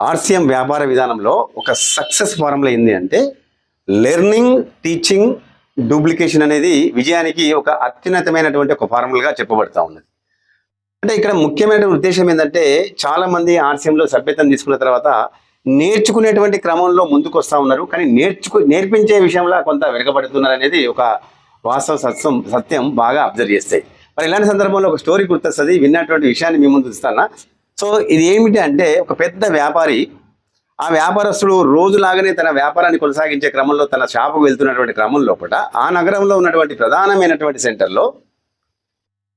RCM వ్యాపార విధానంలో ఒక సక్సెస్ ఫార్ములా ఏంది అంటే లెర్నింగ్, టీచింగ్, డూప్లికేషన్ అనేది విజయానికి ఒక అత్యున్నతమైనటువంటి ఒక ఫార్ములాగా చెప్పబడతా ఉన్నది. అంటే ఇక్కడ ముఖ్యమైన ఉద్దేశం ఏంటంటే చాలా మంది ఆర్సిఎంలో సభ్యత్వం తీసుకున్న తర్వాత నేర్చుకునేటువంటి క్రమంలో ముందుకు వస్తూ ఉన్నారు, కానీ నేర్పించే విషయంలో కొంత వెనుకబడుతున్నారు అనేది ఒక వాస్తవ సత్యం బాగా అబ్జర్వ్ చేస్తాయి. మరి ఇలాంటి సందర్భంలో ఒక స్టోరీ గుర్తొస్తుంది, విన్నటువంటి విషయాన్ని మీ ముందు ఇస్తాను. సో ఇది ఏమిటి అంటే ఒక పెద్ద వ్యాపారి, ఆ వ్యాపారస్తుడు రోజులాగానే తన వ్యాపారాన్ని కొనసాగించే క్రమంలో తన షాపుకు వెళ్తున్నటువంటి క్రమం లోపల ఆ నగరంలో ఉన్నటువంటి ప్రధానమైనటువంటి సెంటర్లో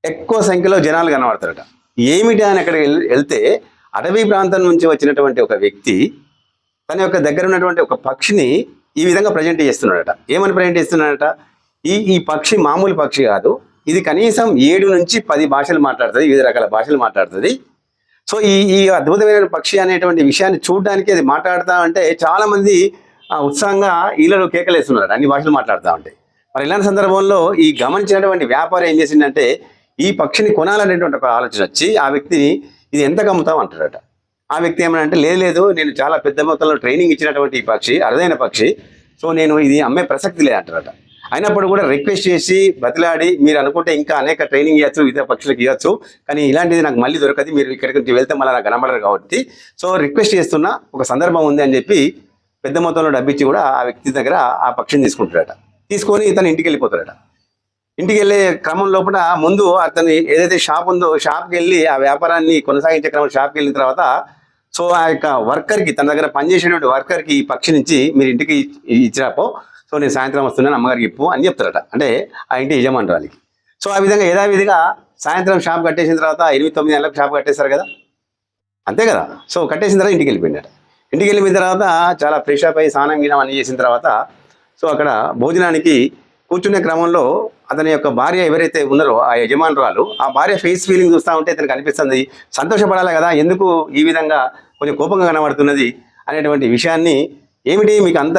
ఎక్కువ సంఖ్యలో జనాలు కనబడతారట. ఏమిటి అని అక్కడికి వెళ్తే అటవీ ప్రాంతం నుంచి వచ్చినటువంటి ఒక వ్యక్తి తన యొక్క దగ్గర ఉన్నటువంటి ఒక పక్షిని ఈ విధంగా ప్రజెంట్ చేస్తున్నాడట. ఏమని ప్రజెంట్ చేస్తున్నాడట? ఈ పక్షి మామూలు పక్షి కాదు, ఇది కనీసం 7 నుంచి 10 భాషలు మాట్లాడుతుంది, వివిధ రకాల భాషలు మాట్లాడుతుంది. సో ఈ అద్భుతమైన పక్షి అనేటువంటి విషయాన్ని చూడడానికి అది మాట్లాడుతూ ఉంటే చాలా మంది ఉత్సాహంగా ఈలలో కేకలేస్తున్నారు, అన్ని భాషలు మాట్లాడుతూ ఉంటాయి. మరి ఇలాంటి సందర్భంలో ఈ గమనించినటువంటి వ్యాపారం ఏం చేసిందంటే ఈ పక్షిని కొనాలనేటువంటి ఒక ఆలోచన వచ్చి ఆ వ్యక్తిని ఇది ఎంత అమ్ముతాం అంటాడట. ఆ వ్యక్తి ఏమనంటే లేదు, నేను చాలా పెద్ద మొత్తంలో ట్రైనింగ్ ఇచ్చినటువంటి ఈ పక్షి అరుదైన పక్షి, సో నేను ఇది అమ్మే ప్రసక్తి లేదు అంటారట. అయినప్పుడు కూడా రిక్వెస్ట్ చేసి బతిలాడి మీరు అనుకుంటే ఇంకా అనేక ట్రైనింగ్ ఇవ్వచ్చు, ఇతర పక్షులకు ఇవ్వచ్చు, కానీ ఇలాంటిది నాకు మళ్ళీ దొరకదు, మీరు ఇక్కడికి నుంచి వెళ్తే మళ్ళీ నాకు కనబడరు కాబట్టి సో రిక్వెస్ట్ చేస్తున్నా, ఒక సందర్భం ఉంది అని చెప్పి పెద్ద మొత్తంలో డబ్బిచ్చి కూడా ఆ వ్యక్తి దగ్గర ఆ పక్షిని తీసుకుంటాడట. తీసుకొని ఇతను ఇంటికి వెళ్ళిపోతాడట. ఇంటికి వెళ్ళే క్రమం లోపల ముందు అతను ఏదైతే షాప్ ఉందో షాప్కి వెళ్ళి ఆ వ్యాపారాన్ని కొనసాగించే క్రమం షాప్కి వెళ్ళిన తర్వాత సో ఆ యొక్క వర్కర్కి, తన దగ్గర పనిచేసేటువంటి వర్కర్కి ఈ పక్షి నుంచి మీరు ఇంటికి ఇచ్చిరాపో, సో నేను సాయంత్రం వస్తున్నాను అమ్మగారికి ఇప్పు అని చెప్తారట. అంటే ఆ ఇంటి యజమానురాలికి. సో ఆ విధంగా యథావిధిగా సాయంత్రం షాప్ కట్టేసిన తర్వాత 8-9 గంటలకు షాప్ కట్టేస్తారు కదా, అంతే కదా. సో కట్టేసిన తర్వాత ఇంటికి వెళ్ళిపోయినాడు. ఇంటికి వెళ్ళిపోయిన తర్వాత చాలా ఫ్రెష్ అప్ అయ్యి స్నానం గినం అన్ని చేసిన తర్వాత సో అక్కడ భోజనానికి కూర్చునే క్రమంలో అతని యొక్క భార్య ఎవరైతే ఉన్నారో ఆ యజమానురాలు, ఆ భార్య ఫేస్ ఫీలింగ్ చూస్తూ ఉంటే అతనికి అనిపిస్తుంది సంతోషపడాలి కదా, ఎందుకు ఈ విధంగా కొంచెం కోపంగా కనబడుతున్నది అనేటువంటి విషయాన్ని, ఏమిటి మీకు అంత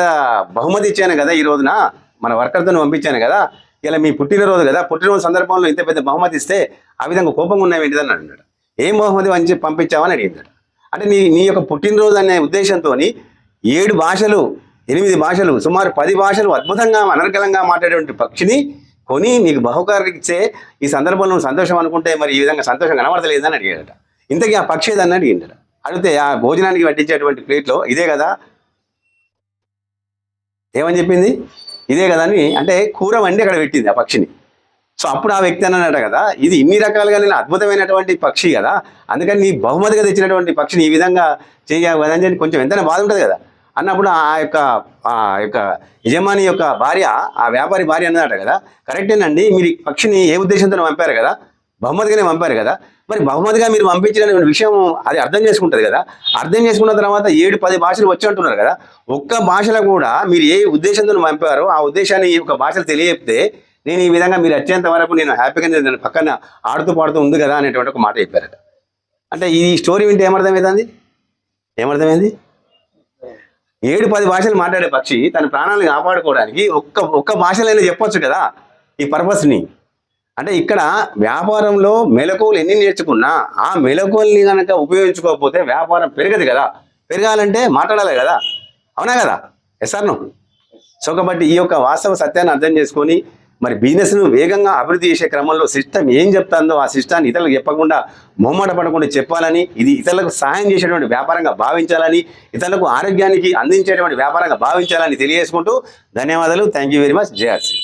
బహుమతి ఇచ్చాను కదా, ఈ రోజున మన వర్కర్తో పంపించాను కదా, ఇలా మీ పుట్టినరోజు కదా, పుట్టినరోజు సందర్భంలో ఇంత పెద్ద బహుమతి ఇస్తే ఆ విధంగా కోపంగా ఉన్నావు ఏంటిదని అన్నాడు. ఏం బహుమతి వంచి పంపించావని అడిగిందాడు. అంటే నీ యొక్క పుట్టినరోజు అనే ఉద్దేశంతో 7 భాషలు 8 భాషలు సుమారు 10 భాషలు అద్భుతంగా అనర్గళంగా మాట్లాడేటువంటి పక్షిని కొని నీకు బహుకారికి ఇచ్చే ఈ సందర్భంలో సంతోషం అనుకుంటే మరి ఈ విధంగా సంతోషం కనబడతలేదని అడిగాడట. ఇంతకీ ఆ పక్షి ఏదన్నా అడిగిందట. అడిగితే ఆ భోజనానికి వడ్డించేటువంటి ప్లేట్లో ఇదే కదా, ఏమని చెప్పింది, ఇదే కదా అని, అంటే కూర వండి అక్కడ పెట్టింది ఆ పక్షిని. సో అప్పుడు ఆ వ్యక్తి అన్నాడట కదా, ఇది ఇన్ని రకాలుగా నేను అద్భుతమైనటువంటి పక్షి కదా, అందుకని నీ బహుమతిగా తెచ్చినటువంటి పక్షిని ఈ విధంగా చేయాలి కదా అని కొంచెం ఎంతైనా బాధ ఉంటుంది కదా అన్నప్పుడు ఆ యొక్క యజమాని యొక్క భార్య, ఆ వ్యాపారి భార్య అన్నదట కదా, కరెక్టేనండి, మీరు ఈ పక్షిని ఏ ఉద్దేశంతో పంపారు కదా, బహుమతిగానే పంపారు కదా, మరి బహుమతిగా మీరు పంపించిన విషయం అది అర్థం చేసుకుంటుంది కదా, అర్థం చేసుకున్న తర్వాత 7-10 భాషలు వచ్చి అంటున్నారు కదా, ఒక్క భాషలో కూడా మీరు ఏ ఉద్దేశంతో పంపారో ఆ ఉద్దేశాన్ని ఈ యొక్క భాషలు తెలియజేస్తే నేను ఈ విధంగా మీరు వచ్చేంత వరకు నేను హ్యాపీగా నేను పక్కన ఆడుతూ పాడుతూ ఉంది కదా అనేటువంటి ఒక మాట చెప్పారట. అంటే ఈ స్టోరీ వింటే ఏమర్థమైంది? 7-10 భాషలు మాట్లాడే పక్షి తన ప్రాణాలను కాపాడుకోవడానికి ఒక్క భాషలైనా చెప్పొచ్చు కదా ఈ పర్పస్ని. అంటే ఇక్కడ వ్యాపారంలో మెలకువలు ఎన్ని నేర్చుకున్నా ఆ మెలకువల్ని కనుక ఉపయోగించుకోకపోతే వ్యాపారం పెరగదు కదా, పెరగాలంటే మాట్లాడాలి కదా, అవునా కదా, ఎస్ఆర్ను. సో కాబట్టి ఈ యొక్క వాస్తవ సత్యాన్ని అర్థం చేసుకొని మరి బిజినెస్ను వేగంగా అభివృద్ధి చేసే క్రమంలో సిస్టమ్ ఏం చెప్తుందో ఆ సిస్టాన్ని ఇతరులకు చెప్పకుండా మొహమాట పడకుండా చెప్పాలని, ఇది ఇతరులకు సహాయం చేసేటువంటి వ్యాపారంగా భావించాలని, ఇతరులకు ఆరోగ్యానికి అందించేటువంటి వ్యాపారంగా భావించాలని తెలియజేసుకుంటూ ధన్యవాదాలు. Thank you very much. JRC.